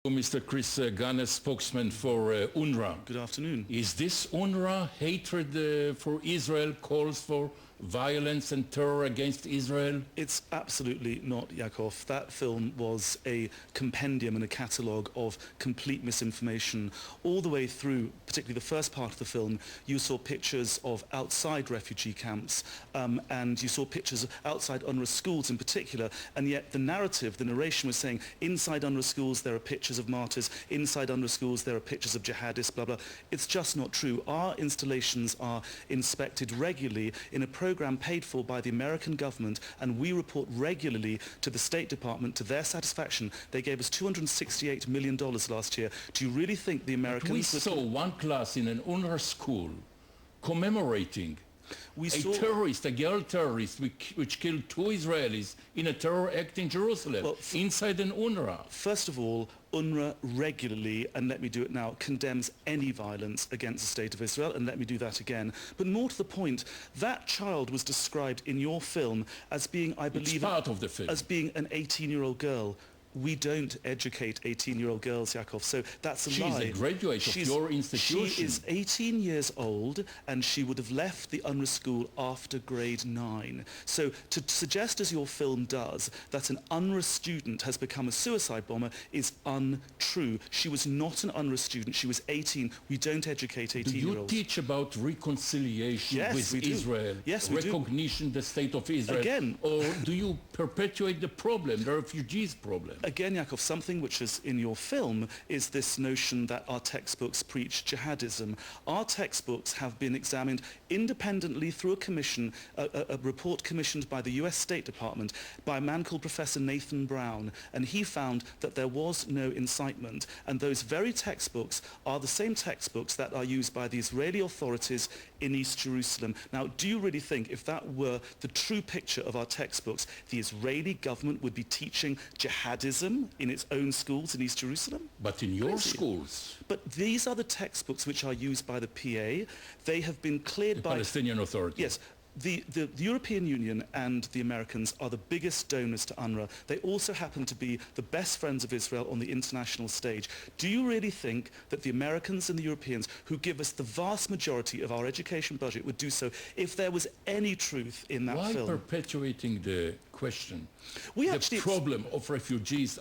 Mr. Chris Gunness, spokesman for UNRWA. Good afternoon. Is this UNRWA hatred for Israel, calls for violence and terror against Israel? It's absolutely not, Yakov. That film was a compendium and a catalogue of complete misinformation. All the way through, particularly the first part of the film, you saw pictures of outside refugee camps, and you saw pictures of outside UNRWA schools in particular, and yet the narrative, the narration was saying inside UNRWA schools there are pictures of martyrs, inside UNRWA schools there are pictures of jihadists, blah, blah. It's just not true. Our installations are inspected regularly in a program paid for by the American government, and we report regularly to the State Department to their satisfaction. They gave us $268 million last year. Do you really think the Americans... We saw one class in an UNRWA school commemorating a girl terrorist which killed 2 Israelis in a terror act in Jerusalem, inside an UNRWA. First of all, UNRWA regularly, and let me do it now, condemns any violence against the State of Israel, and let me do that again. But more to the point, that child was described in your film as being, I believe, it's part of the film, as being an 18-year-old girl. We don't educate 18-year-old girls, Yakov, so that's a lie. She's a graduate of your institution. She is 18 years old, and she would have left the UNRWA school after grade 9. So to suggest, as your film does, that an UNRWA student has become a suicide bomber is untrue. She was not an UNRWA student. She was 18. We don't educate 18-year-olds. Do you teach about reconciliation with Israel? Yes, we recognition the state of Israel? Again. Or do you perpetuate the problem, the refugees problem? Again, Yakov, something which is in your film is this notion that our textbooks preach jihadism. Our textbooks have been examined independently through a commission, a report commissioned by the US State Department by a man called Professor Nathan Brown, and he found that there was no incitement, and those very textbooks are the same textbooks that are used by the Israeli authorities in East Jerusalem. Now, do you really think if that were the true picture of our textbooks, the Israeli government would be teaching jihadism in its own schools in East Jerusalem? But in your schools. But these are the textbooks which are used by the PA. They have been cleared by... Palestinian Authority. Yes. The European Union and the Americans are the biggest donors to UNRWA. They also happen to be the best friends of Israel on the international stage. Do you really think that the Americans and the Europeans, who give us the vast majority of our education budget, would do so if there was any truth in that film? Why perpetuating the question? The problem of refugees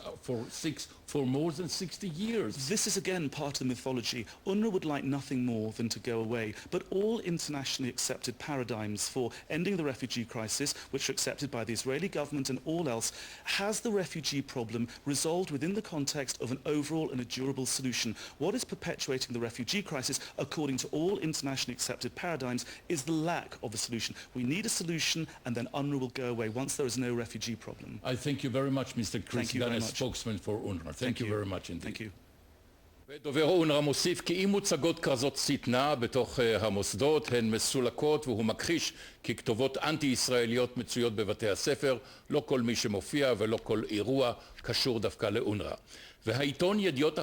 for more than 60 years. This is again part of the mythology. UNRWA would like nothing more than to go away, but all internationally accepted paradigms for ending the refugee crisis, which are accepted by the Israeli government and all else, has the refugee problem resolved within the context of an overall and a durable solution. What is perpetuating the refugee crisis, according to all internationally accepted paradigms, is the lack of a solution. We need a solution, and then UNRWA will go away once there is no refugee problem. I thank you very much, Mr. Chris Gunness, spokesman for UNRWA. Thank you very much indeed. Thank you. ודובר אונר"א מוסיף כי אם מוצגות כרזות שטנה בתוך המוסדות הן מסולקות, והוא מכחיש כי כתובות אנטי-ישראליות מצויות בבתי הספר. לא כל מי שמופיע ולא כל אירוע קשור דווקא לאונר"א. והעיתון ידיעות